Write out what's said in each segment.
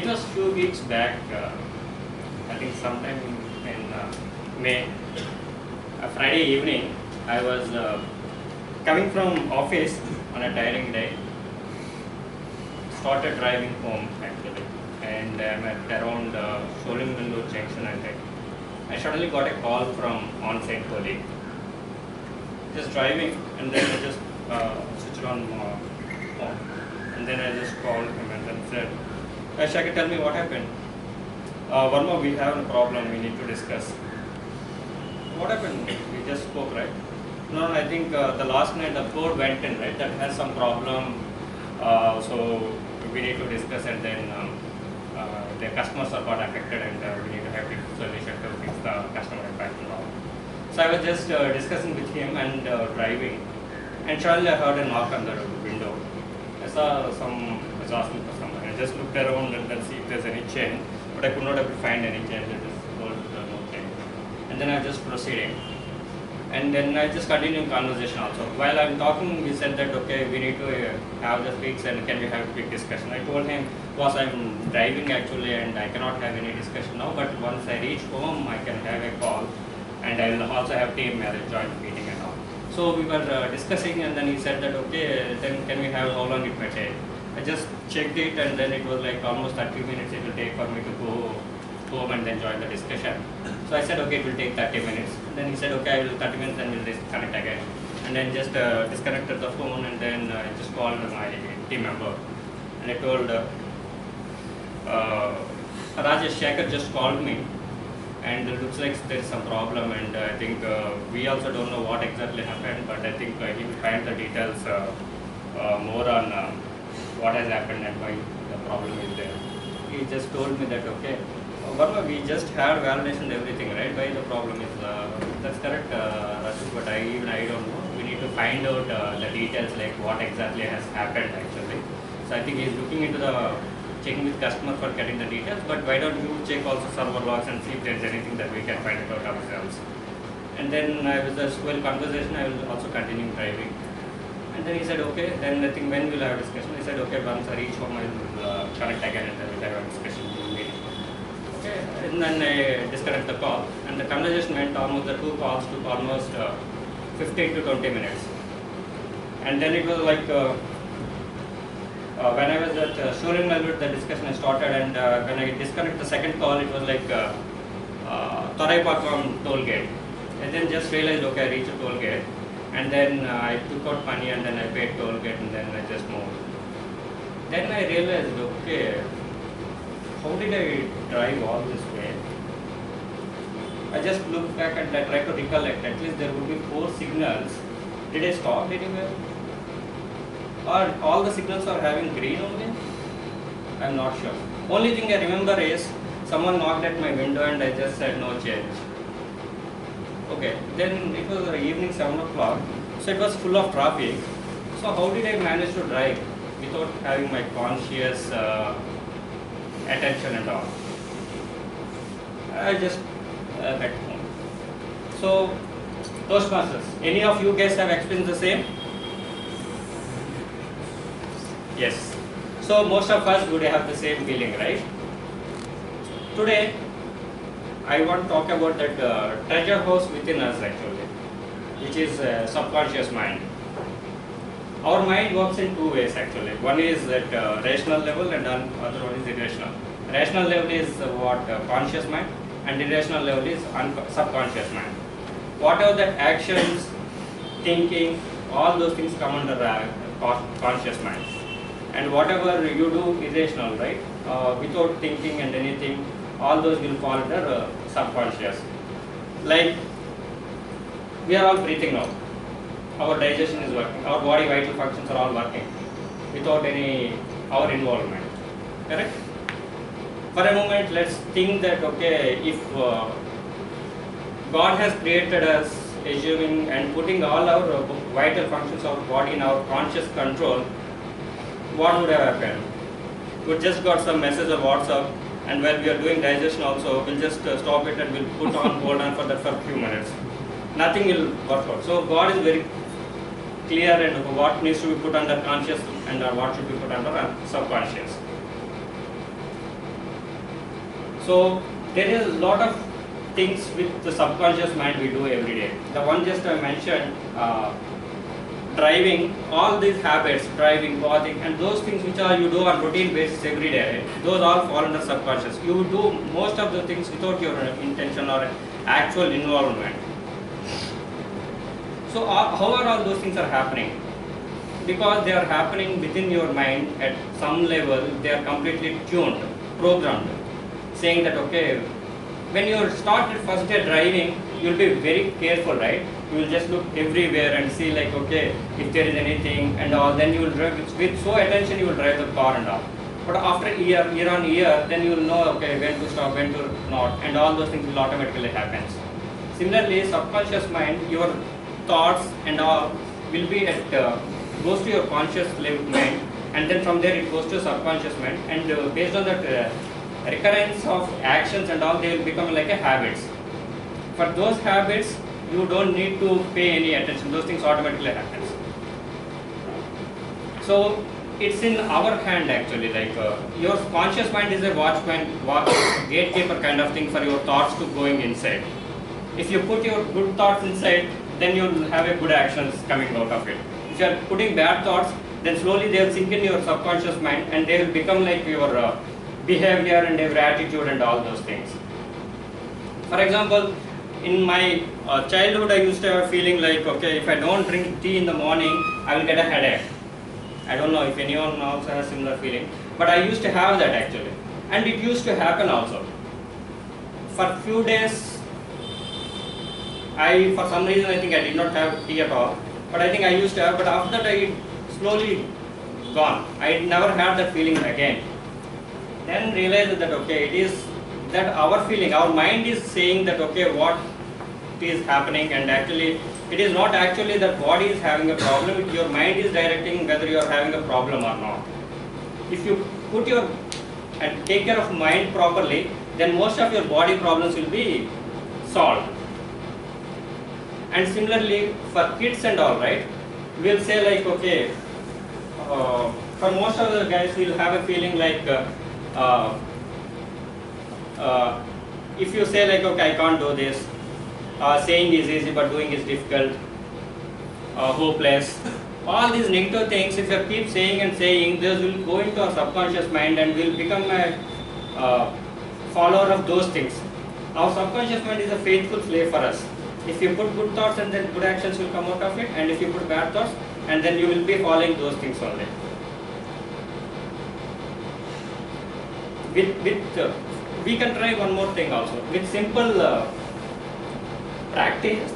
was few weeks back, I think sometime in May, a Friday evening. I was coming from office on a tiring day, started driving home actually, and I'm at around Sholinganallur junction, and I suddenly got a call from on-site colleague. Just driving, and then I just switched on phone, and then I just called him and then said, Shaka, tell me what happened. Verma, we have a problem, we need to discuss. What happened? We just spoke, right? No, I think the last night the code went in, right? That has some problem, so we need to discuss, and then the customers are got affected, and we need to have a solution to fix the customer impact and all. So I was just discussing with him and driving, and suddenly I heard a knock on the window. I saw some, I was asking for someone. I just looked around and then see if there's any change, but I could not able to find any change. I just told no change. And then I just proceeding. And then I just continued conversation also. While I'm talking, we said that okay, we need to have the fix and can we have a quick discussion. I told him, boss, I'm driving actually and I cannot have any discussion now, but once I reach home, I can have a call, and I will also have team joint meeting and all. So we were discussing, and then he said that okay, then can we have how long it may take. I just checked it, and then it was like almost 30 minutes it will take for me to go home and then join the discussion. So I said okay, it will take 30 minutes. Then he said okay, I will 30 minutes, then we'll disconnect again. And then just disconnected the phone, and then I just called my team member, and I told Rajesh, Shaker just called me, and it looks like there is some problem, and I think we also don't know what exactly happened, but I think he will find the details more on what has happened and why the problem is there. He just told me that okay, Verma, we just had validation and everything, right? Why the problem is that's correct, Raju, but I don't know. We need to find out the details, like what exactly has happened actually. So I think he's looking into the checking with customer for getting the details, but why don't you check also server logs and see if there's anything that we can find out ourselves. And then I was just well conversation, I will also continue driving. And then he said okay, then I think when we'll have a discussion. I said okay, once I reach home I will connect again and then we'll have a discussion. Okay, and then I disconnect the call, and the conversation went almost, the two calls took almost 15 to 20 minutes. And then it was like when I was at Sholinganallur, the discussion started, and when I disconnected the second call, it was like Tharaipakam toll gate. And then just realized, okay, I reached a toll gate, and then I took out money, and then I paid toll gate, and then I just moved. Then I realized, okay, how did I drive all this way? I just looked back and I tried to recollect, at least there would be 4 signals. Did I stop anywhere? Or all the signals are having green only? I am not sure. Only thing I remember is someone knocked at my window and I just said no change. Okay, then it was evening 7 o'clock, so it was full of traffic. So how did I manage to drive without having my conscious attention and all? I just went home. So, Toastmasters, any of you guys have experienced the same? Yes. So most of us would have the same feeling, right? Today, I want to talk about that treasure house within us actually, which is subconscious mind. Our mind works in 2 ways actually. One is at rational level and other one is irrational. Rational level is what conscious mind, and irrational level is subconscious mind. Whatever the actions, thinking, all those things come under conscious mind. And whatever you do irrational, right? Without thinking and anything, all those will fall under subconscious. Like we are all breathing now. Our digestion is working, our body vital functions are all working without our involvement. Correct? For a moment, let's think that okay, if God has created us, assuming and putting all our vital functions of body in our conscious control, what would have happened? We just got some message on WhatsApp, and while we are doing digestion also, we'll just stop it and we'll put on hold on for that for a few minutes. Nothing will work out. So God is very clear and what needs to be put under conscious and what should be put under subconscious. So there is a lot of things with the subconscious mind we do every day. The one just I mentioned, driving, all these habits, driving, bathing, and those things which are you do on routine basis every day, right? Those all fall under subconscious. You do most of the things without your intention or actual involvement. So how are all those things are happening? Because they are happening within your mind at some level. They are completely tuned, programmed, saying that okay, when you started first day driving, you will be very careful, right? You will just look everywhere and see like okay, if there is anything and all, then you will drive with so attention, you will drive the car and all. But after year on year, then you will know okay, when to stop, when to not, and all those things will automatically happen. Similarly, subconscious mind, your thoughts and all will be at goes to your conscious level mind, and then from there it goes to subconscious mind, and based on that recurrence of actions and all, they will become like a habits. For those habits, you don't need to pay any attention, those things automatically happens. So it's in our hand actually, like your conscious mind is a watchman, gatekeeper kind of thing for your thoughts to going inside. If you put your good thoughts inside, then you will have a good actions coming out of it. If you are putting bad thoughts, then slowly they will sink in your subconscious mind and they will become like your behavior and your attitude and all those things. For example, in my childhood, I used to have a feeling like, okay, if I don't drink tea in the morning, I will get a headache. I don't know if anyone also has a similar feeling, but I used to have that actually. And it used to happen also. For few days, for some reason, I think I did not have tea at all. But I think I used to have, but after that, I slowly gone. I never had that feeling again. Then realized that, okay, it is that our feeling, our mind is saying that, okay, what is happening, and actually, it is not actually that body is having a problem, your mind is directing whether you are having a problem or not. If you put your, and take care of mind properly, then most of your body problems will be solved. And similarly, for kids and all, right, we'll say like, okay, for most of the guys, we'll have a feeling like, if you say like, okay, I can't do this, saying is easy but doing is difficult, hopeless, all these negative things, if you keep saying and saying, those will go into our subconscious mind and will become a follower of those things. Our subconscious mind is a faithful slave for us. If you put good thoughts, and then good actions will come out of it, and if you put bad thoughts, and then you will be following those things only. We can try one more thing also. With simple practice,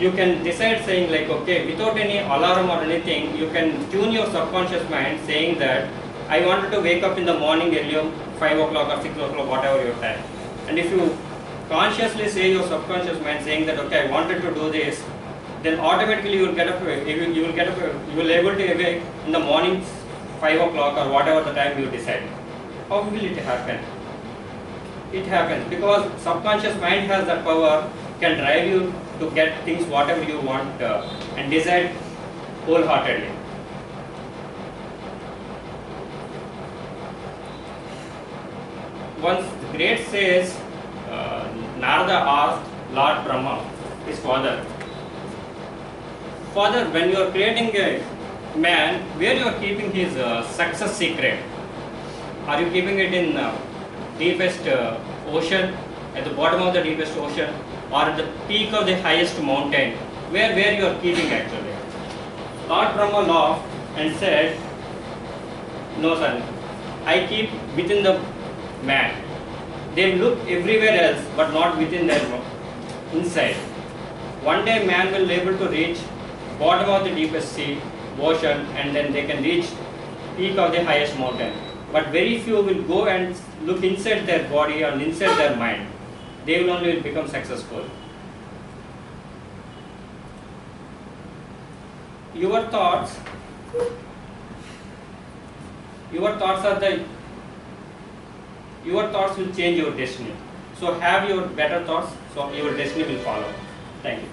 you can decide saying like, okay, without any alarm or anything, you can tune your subconscious mind saying that I wanted to wake up in the morning early, 5 o'clock or 6 o'clock, whatever your time. And if you consciously say your subconscious mind saying that, okay, I wanted to do this, then automatically you will get up, you will able to awake in the morning 5 o'clock or whatever the time you decide. How will it happen? It happens because subconscious mind has that power, can drive you to get things whatever you want and decide wholeheartedly. Once the great says, Narada asked Lord Brahma, his father, Father, when you are creating a man, where you are keeping his success secret? Are you keeping it in deepest ocean, at the bottom of the deepest ocean, or at the peak of the highest mountain? Where you are keeping actually? Lord Brahma laughed and said, no son, I keep within the man. They look everywhere else, but not within their inside. One day man will be able to reach bottom of the deepest sea, ocean, and then they can reach peak of the highest mountain. But very few will go and look inside their body and inside their mind. They will only become successful. Your thoughts will change your destiny. So have your better thoughts, so your destiny will follow. Thank you.